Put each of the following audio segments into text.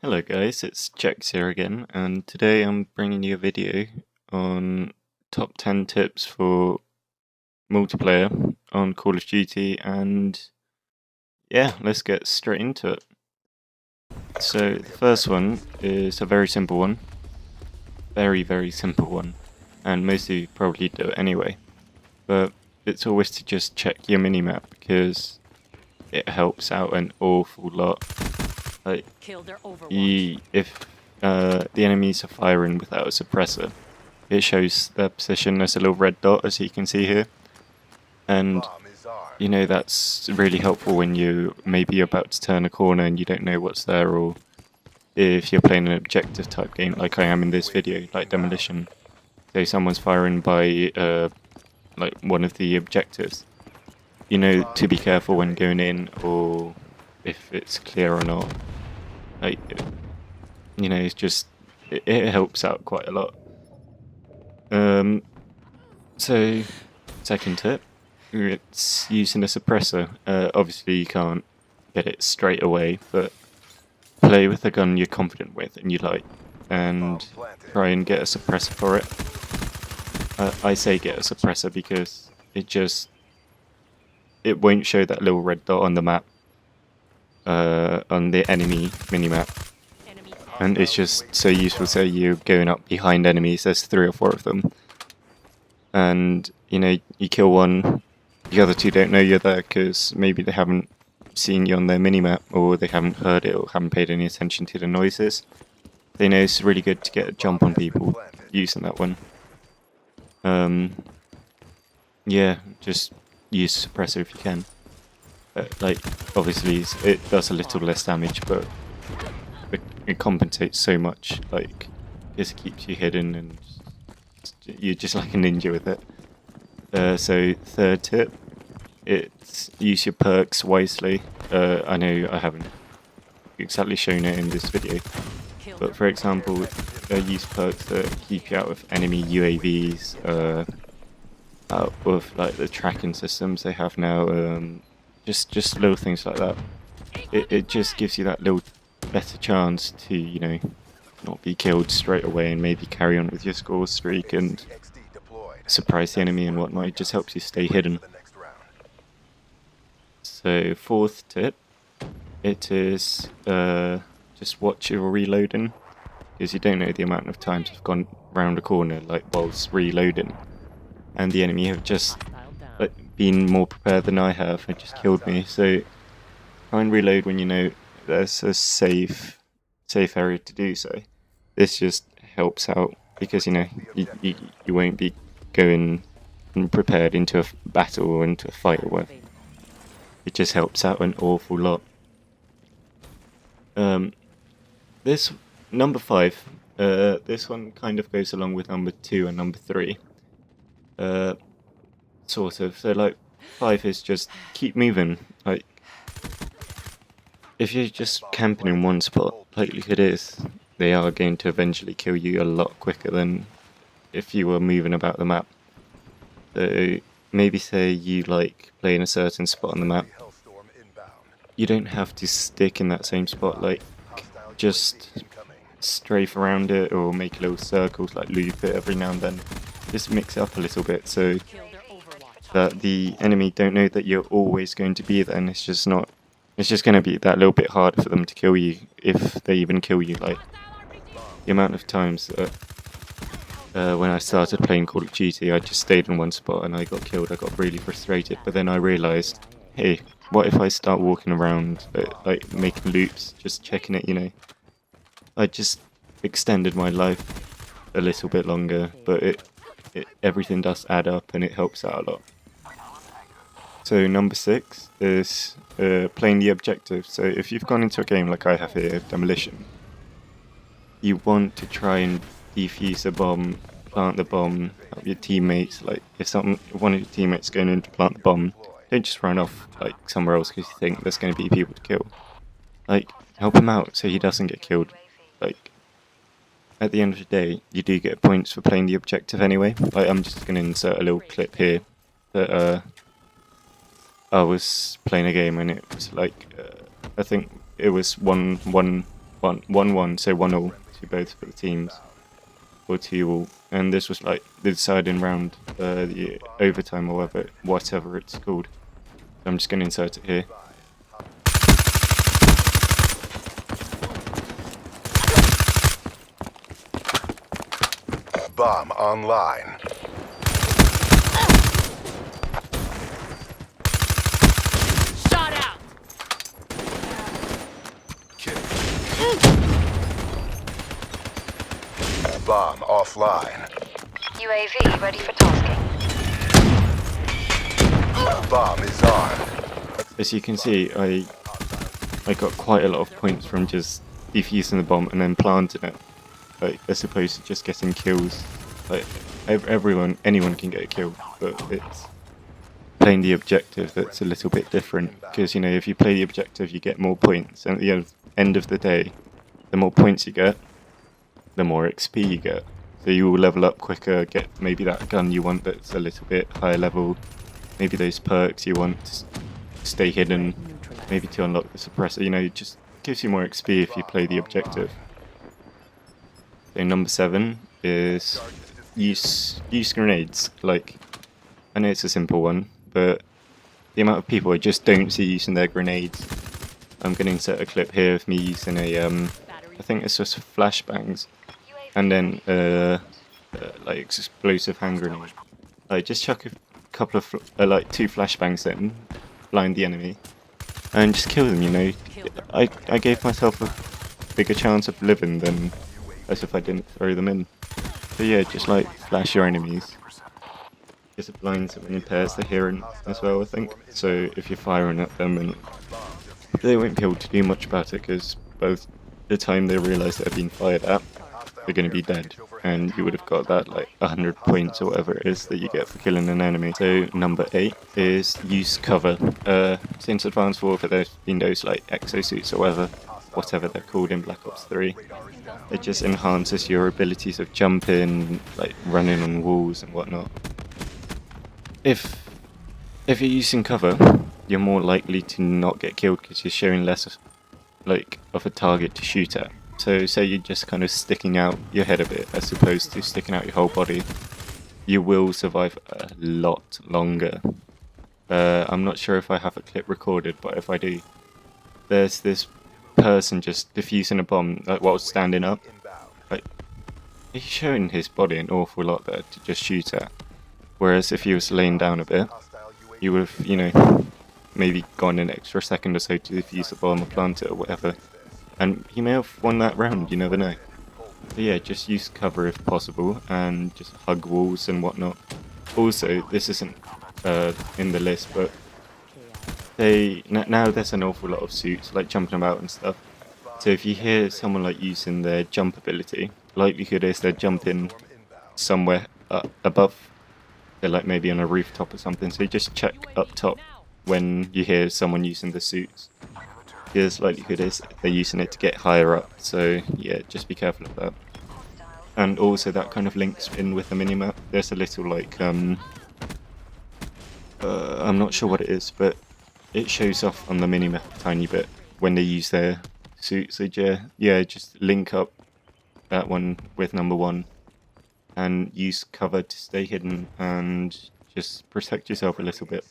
Hello guys, it's Jax here again, and today I'm bringing you a video on top 10 tips for multiplayer on Call of Duty, and yeah, let's get straight into it. So the first one is a very simple one, very simple one, and most of you probably do it anyway, but it's always to just check your minimap because it helps out an awful lot. Like, if the enemies are firing without a suppressor, it shows their position as a little red dot, as you can see here. And, you know, that's really helpful when you maybe you're about to turn a corner and you don't know what's there, or if you're playing an objective type game like I am in this video, like Demolition. Say someone's firing by, like, one of the objectives. You know to be careful when going in, or if it's clear or not. Like, you know, it's just, it helps out quite a lot. So, second tip, it's using a suppressor. Obviously you can't get it straight away, but play with a gun you're confident with and you like, and try and get a suppressor for it. I say get a suppressor because it won't show that little red dot on the map, on the enemy minimap. And it's just so useful. Say you're going up behind enemies, there's 3 or 4 of them, and you know, you kill one, the other 2 don't know you're there because maybe they haven't seen you on their minimap, or they haven't heard it, or haven't paid any attention to the noises. They know it's really good to get a jump on people using that one. Yeah, just use suppressor if you can. Like, obviously it does a little less damage, but it compensates so much. Like, just keeps you hidden and you're just like a ninja with it. So third tip, it's use your perks wisely. I know I haven't exactly shown it in this video, but for example, use perks that keep you out of enemy UAVs, out of like the tracking systems they have now. Just little things like that. It just gives you that little better chance to, you know, not be killed straight away and maybe carry on with your score streak and surprise the enemy and whatnot. It just helps you stay hidden. So fourth tip, it is just watch your reloading, because you don't know the amount of times I've gone round a corner like whilst reloading, and the enemy have just been more prepared than I have and just killed me. So try and reload when you know there's a safe area to do so. This just helps out because, you know, you won't be going prepared into a battle or into a fight or whatever. It just helps out an awful lot. This number 5, this one kind of goes along with number 2 and number 3. Sort of. So like 5 is just keep moving. Like, if you're just camping in one spot, likelihood is they are going to eventually kill you a lot quicker than if you were moving about the map. So maybe say you like playing a certain spot on the map. You don't have to stick in that same spot, like just strafe around it or make little circles, like loop it every now and then. Just mix it up a little bit so that the enemy don't know that you're always going to be there, and it's just going to be that little bit harder for them to kill you, if they even kill you. Like, the amount of times that when I started playing Call of Duty, I just stayed in one spot and I got killed. I got really frustrated, but then I realised, hey, what if I start walking around, like making loops, just checking it, you know? I just extended my life a little bit longer, but everything does add up and it helps out a lot. So number 6 is playing the objective. So if you've gone into a game like I have here, Demolition, you want to try and defuse a bomb, plant the bomb, help your teammates. Like, if one of your teammates going in to plant the bomb, don't just run off like somewhere else because you think there's going to be people to kill. Like, help him out so he doesn't get killed. Like, at the end of the day, you do get points for playing the objective anyway. Like, I'm just going to insert a little clip here that I was playing a game and it was like, I think it was 1-1 1-1, so 1-1 to both for the teams, or 2-2. And this was like the deciding round, the overtime or whatever it's called. So I'm just going to insert it here. Bomb online. Shot out. Bomb offline. UAV ready for tasking. Bomb is armed. As you can see, I got quite a lot of points from just defusing the bomb and then planting it, like as opposed to just getting kills. Like anyone can get a kill, but it's playing the objective that's a little bit different. Because if you play the objective, you get more points, and at the end of the day, the more points you get, the more XP you get. So you will level up quicker, get maybe that gun you want that's a little bit higher level, maybe those perks you want to stay hidden, maybe to unlock the suppressor. It just gives you more XP if you play the objective. So number 7 is use grenades. Like, I know it's a simple one, but the amount of people I just don't see using their grenades. I'm going to insert a clip here of me using I think it's just flashbangs, and then like explosive hand grenade. Like, just chuck a couple of like 2 flashbangs in, blind the enemy, and just kill them. I gave myself a bigger chance of living than as if I didn't throw them in. So yeah, just like flash your enemies. Because it blinds them and impairs the hearing as well, I think. So if you're firing at them, and they won't be able to do much about it, because both the time they realise they're being fired at, they're going to be dead, and you would have got that like 100 points or whatever it is that you get for killing an enemy. So number 8 is use cover. Since Advanced Warfare, there's been those like exosuits or whatever they're called in Black Ops 3. It just enhances your abilities of jumping, like running on walls and whatnot. If you're using cover, you're more likely to not get killed because you're showing less of a target to shoot at. So say you're just kind of sticking out your head a bit as opposed to sticking out your whole body, you will survive a lot longer. I'm not sure if I have a clip recorded, but if I do, there's this person just defusing a bomb while standing up. Like, he's showing his body an awful lot there to just shoot at. Whereas if he was laying down a bit, you would have, maybe gone an extra second or so to defuse the bomb or plant it or whatever. And he may have won that round, you never know. But yeah, just use cover if possible, and just hug walls and whatnot. Also, this isn't in the list, but now there's an awful lot of suits, like jumping about and stuff. So if you hear someone like using their jump ability, likelihood is they're jumping somewhere above. They're like maybe on a rooftop or something, so you just check up top when you hear someone using the suits. Because likelihood is they're using it to get higher up, so yeah, just be careful of that. And also that kind of links in with the minimap. There's a little like, I'm not sure what it is, but it shows off on the minimap a tiny bit when they use their suits. So yeah, just link up that one with number 1 and use cover to stay hidden and just protect yourself a little bit.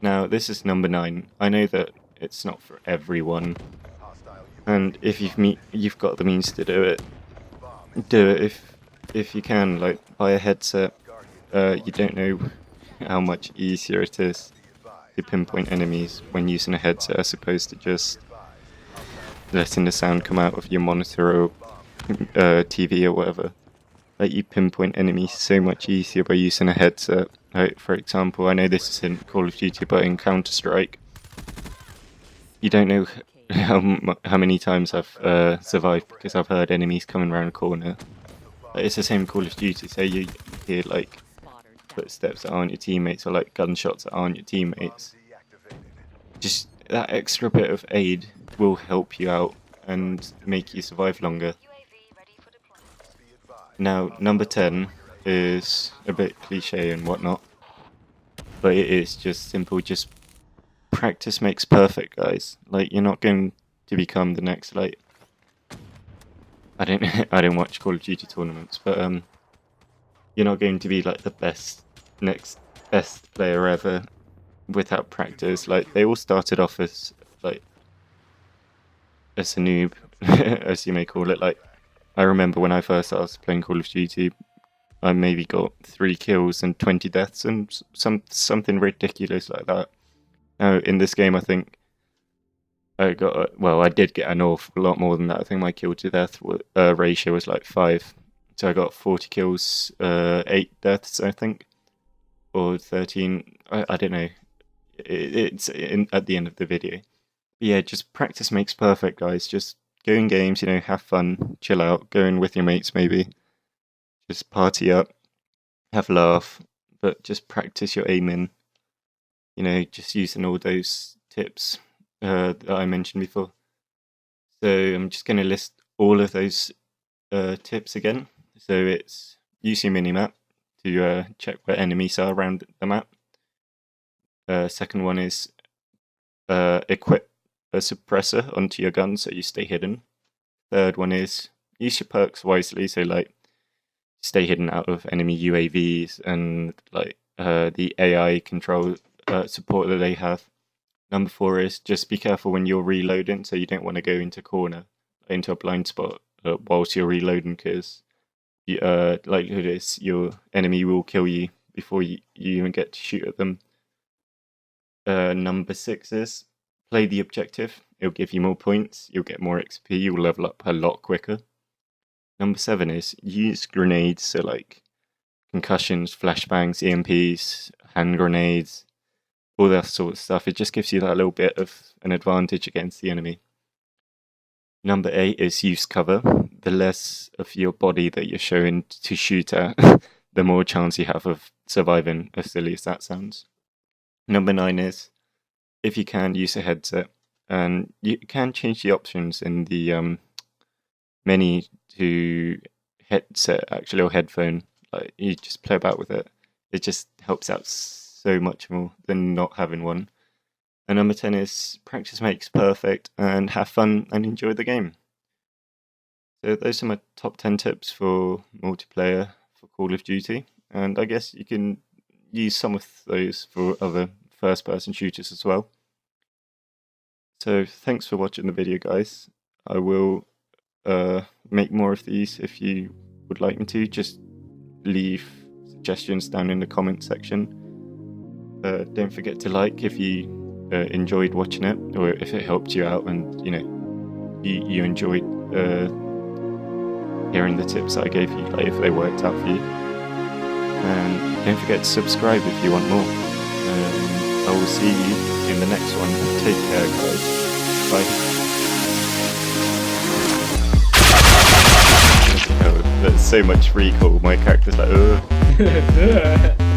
Now this is number 9. I know that it's not for everyone, and if you've got the means to do it if you can. Like, buy a headset. You don't know how much easier it is to pinpoint enemies when using a headset as opposed to just letting the sound come out of your monitor or TV or whatever. Like, you pinpoint enemies so much easier by using a headset. Like, for example, I know this is in Call of Duty, but in Counter-Strike, you don't know how many times I've survived because I've heard enemies coming around a corner. Like, it's the same Call of Duty, so you hear like footsteps that aren't your teammates, or like gunshots that aren't your teammates. Just that extra bit of aid will help you out and make you survive longer. Now, number 10 is a bit cliche and whatnot, but it is just simple. Just practice makes perfect, guys. Like, you're not going to become the next like I don't I don't watch Call of Duty tournaments, but you're not going to be like the next best player ever without practice. Like they all started off as like as a noob, as you may call it. Like I remember when I first started playing Call of Duty, I maybe got 3 kills and 20 deaths and something ridiculous like that. Now in this game, I think I did get an awful lot more than that. I think my kill to death ratio was like 5. So I got 40 kills, 8 deaths, I think, or 13. I don't know. It's at the end of the video. But yeah, just practice makes perfect, guys. Just go in games, have fun, chill out, go in with your mates maybe. Just party up, have a laugh, but just practice your aiming. Just using all those tips that I mentioned before. So I'm just going to list all of those tips again. So it's use your minimap to check where enemies are around the map. Second one is equip a suppressor onto your gun so you stay hidden. Third one is use your perks wisely, so like stay hidden out of enemy UAVs and like the AI control support that they have. Number 4 is just be careful when you're reloading, so you don't want to go into a blind spot whilst you're reloading, because likelihood is your enemy will kill you before you even get to shoot at them. Number 6 is play the objective. It'll give you more points, you'll get more XP, you'll level up a lot quicker. Number 7 is use grenades, so like concussions, flashbangs, EMPs, hand grenades, all that sort of stuff. It just gives you that little bit of an advantage against the enemy. Number 8 is use cover. The less of your body that you're showing to shoot at, the more chance you have of surviving, as silly as that sounds. Number 9 is, if you can, use a headset. And you can change the options in the menu to headset, actually, or headphone. Like you just play about with it. It just helps out so much more than not having one. And number 10 is practice makes perfect, and have fun and enjoy the game. So those are my top 10 tips for multiplayer for Call of Duty, and I guess you can use some of those for other first-person shooters as well. So thanks for watching the video, guys. I will make more of these if you would like me to. Just leave suggestions down in the comment section. Don't forget to like if you enjoyed watching it, or if it helped you out and you enjoyed hearing the tips that I gave you, like if they worked out for you. And don't forget to subscribe if you want more. I will see you in the next one. Take care, guys. Bye. Oh, there's so much recall. My character's like, ugh.